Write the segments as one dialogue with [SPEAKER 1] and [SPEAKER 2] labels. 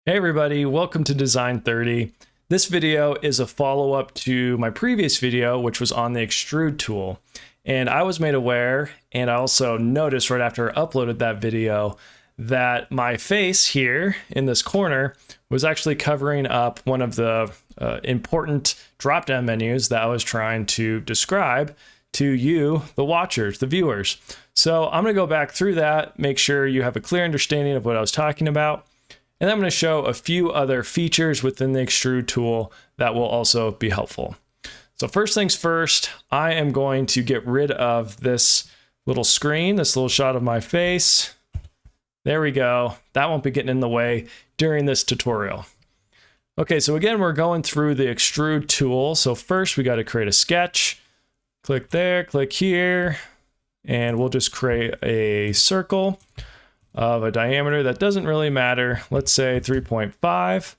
[SPEAKER 1] Hey everybody, welcome to Design30. This video is a follow-up to my previous video, which was on the Extrude tool. And I was made aware, and I also noticed right after I uploaded that video, that my face here in this corner was actually covering up one of the important drop-down menus that I was trying to describe to you, the watchers, the viewers. So I'm gonna go back through that, make sure you have a clear understanding of what I was talking about. And then I'm going to show a few other features within the Extrude tool that will also be helpful. So first things first, I am going to get rid of this little screen, this little shot of my face. There we go. That won't be getting in the way during this tutorial. Okay, so again, we're going through the Extrude tool. So first we got to create a sketch. Click there, click here, and we'll just create a circle of a diameter that doesn't really matter. Let's say 3.5,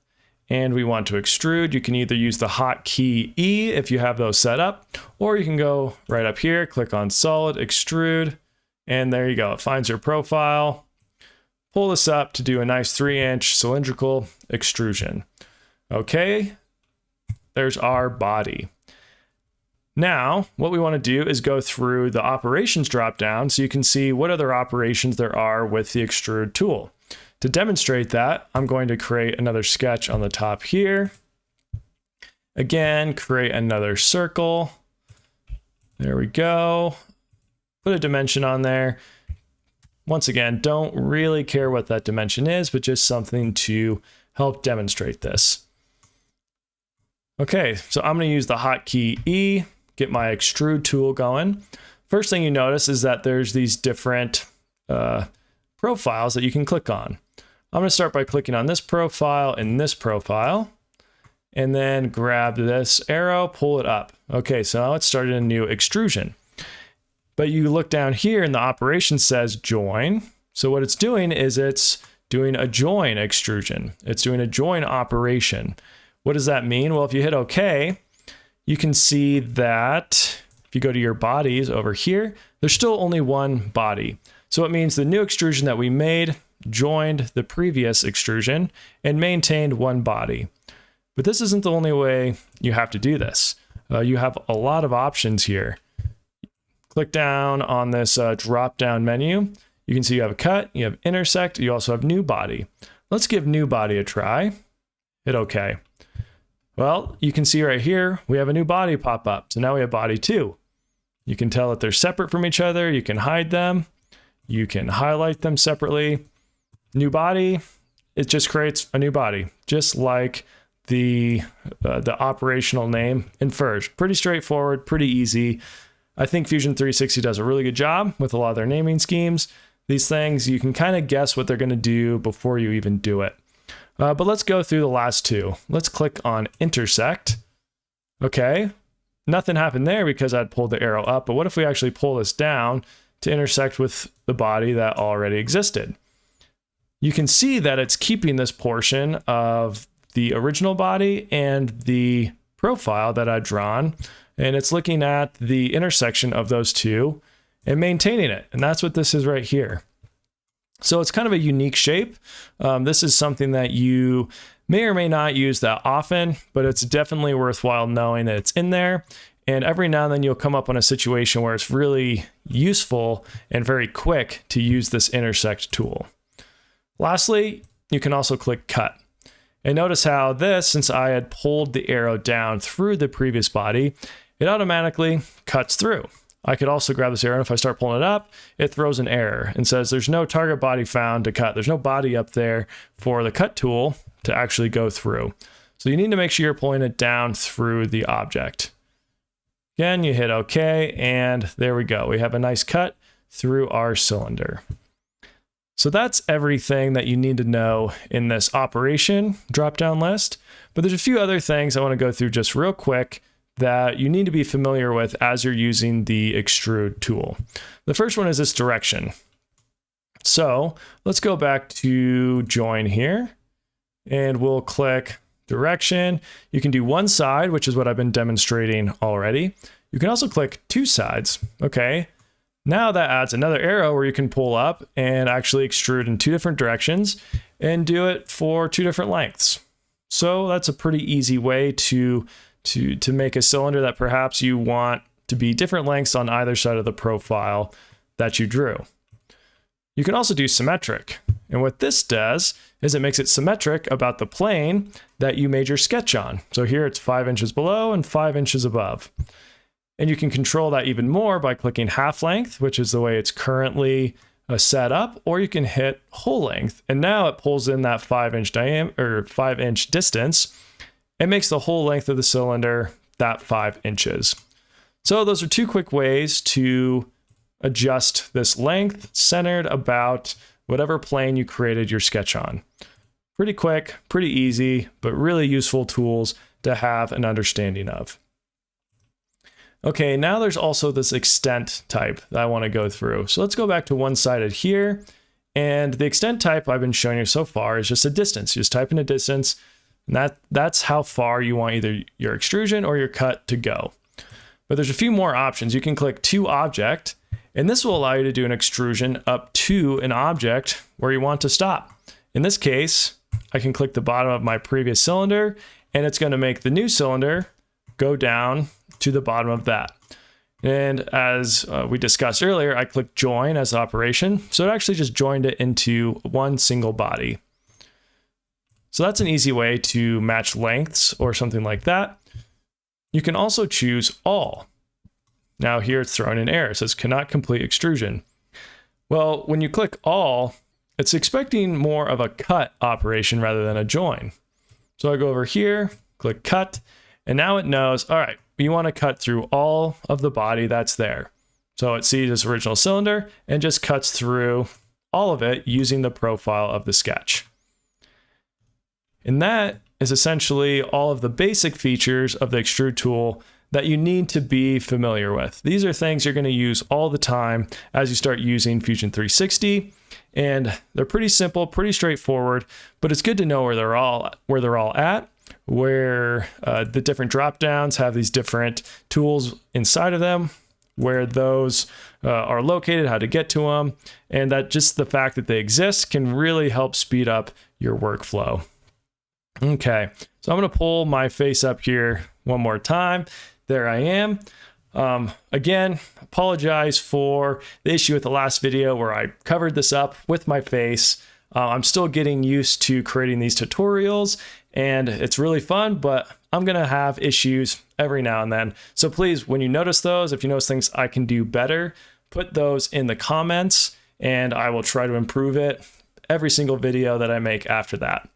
[SPEAKER 1] and we want to extrude. You can either use the hotkey E if you have those set up, or you can go right up here, click on solid, extrude, and there you go. It finds your profile. Pull this up to do a nice 3-inch cylindrical extrusion. Okay, there's our body. Now, what we want to do is go through the operations dropdown so you can see what other operations there are with the Extrude tool. To demonstrate that, I'm going to create another sketch on the top here. Again, create another circle. There we go. Put a dimension on there. Once again, don't really care what that dimension is, but just something to help demonstrate this. Okay, so I'm going to use the hotkey E. Get my Extrude tool going. First thing you notice is that there's these different profiles that you can click on. I'm going to start by clicking on this profile and this profile, and then grab this arrow, pull it up. Okay, so now let's start a new extrusion. But you look down here and the operation says join. So what it's doing is it's doing a join extrusion. It's doing a join operation. What does that mean? Well, if you hit OK, you can see that if you go to your bodies over here, there's still only one body. So it means the new extrusion that we made joined the previous extrusion and maintained one body. But this isn't the only way you have to do this. You have a lot of options here. Click down on this drop-down menu. You can see you have a cut, you have intersect, you also have new body. Let's give new body a try. Hit OK. Well, you can see right here, we have a new body pop up. So now we have body 2. You can tell that they're separate from each other. You can hide them. You can highlight them separately. New body, it just creates a new body, just like the operational name infers. Pretty straightforward, pretty easy. I think Fusion 360 does a really good job with a lot of their naming schemes. These things, you can kind of guess what they're going to do before you even do it. But let's go through the last two. Let's click on intersect. Okay, nothing happened there because I'd pulled the arrow up, but what if we actually pull this down to intersect with the body that already existed? You can see that it's keeping this portion of the original body and the profile that I'd drawn, and it's looking at the intersection of those two and maintaining it, and that's what this is right here. So it's kind of a unique shape. This is something that you may or may not use that often, but it's definitely worthwhile knowing that it's in there. And every now and then you'll come up on a situation where it's really useful and very quick to use this intersect tool. Lastly, you can also click cut. And notice how this, since I had pulled the arrow down through the previous body, it automatically cuts through. I could also grab this arrow, and if I start pulling it up, it throws an error and says there's no target body found to cut. There's no body up there for the cut tool to actually go through. So you need to make sure you're pulling it down through the object. Again, you hit OK, and there we go. We have a nice cut through our cylinder. So that's everything that you need to know in this operation drop-down list. But there's a few other things I want to go through just real quick that you need to be familiar with as you're using the Extrude tool. The first one is this direction. So let's go back to join here, and we'll click direction. You can do one side, which is what I've been demonstrating already. You can also click two sides. Okay, Now that adds another arrow where you can pull up and actually extrude in two different directions. and do it for 2 different lengths. So that's a pretty easy way to make a cylinder that perhaps you want to be different lengths on either side of the profile that you drew. You can also do symmetric. And what this does is it makes it symmetric about the plane that you made your sketch on. So here it's 5 inches below and 5 inches above. And you can control that even more by clicking half length, which is the way it's currently set up, or you can hit whole length. And now it pulls in that 5-inch diameter or 5-inch distance. It makes the whole length of the cylinder that 5 inches. So those are 2 quick ways to adjust this length centered about whatever plane you created your sketch on. Pretty quick, pretty easy, but really useful tools to have an understanding of. Okay, now there's also this extent type that I want to go through. So let's go back to one-sided here. And the extent type I've been showing you so far is just a distance. You just type in a distance, and that's how far you want either your extrusion or your cut to go. But there's a few more options. You can click to object, and this will allow you to do an extrusion up to an object where you want to stop. In this case, I can click the bottom of my previous cylinder, and it's going to make the new cylinder go down to the bottom of that. And as we discussed earlier, I clicked join as operation. So it actually just joined it into one single body. So that's an easy way to match lengths or something like that. You can also choose all. Now here it's throwing an error. It says cannot complete extrusion. Well, when you click all, it's expecting more of a cut operation rather than a join. So I go over here, click cut, and now it knows, all right, you want to cut through all of the body that's there. So it sees its original cylinder and just cuts through all of it using the profile of the sketch. And that is essentially all of the basic features of the Extrude tool that you need to be familiar with. These are things you're going to use all the time as you start using Fusion 360, and they're pretty simple, pretty straightforward, but it's good to know where they're all at, where the different drop downs have these different tools inside of them, where those are located, how to get to them, and that just the fact that they exist can really help speed up your workflow. Okay, so I'm going to pull my face up here one more time. There I am. Again, apologize for the issue with the last video where I covered this up with my face. I'm still getting used to creating these tutorials, and it's really fun, but I'm going to have issues every now and then. So please, when you notice those, if you notice things I can do better, put those in the comments, and I will try to improve it every single video that I make after that.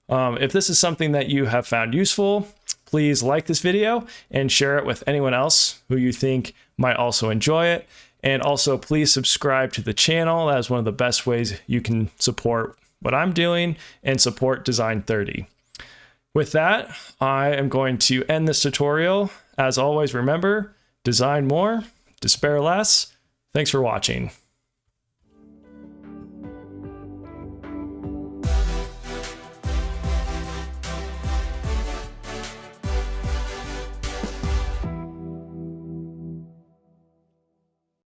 [SPEAKER 1] If this is something that you have found useful, please like this video and share it with anyone else who you think might also enjoy it. And also please subscribe to the channel. That is one of the best ways you can support what I'm doing and support Design30. With that, I am going to end this tutorial. As always, remember, design more, despair less. Thanks for watching.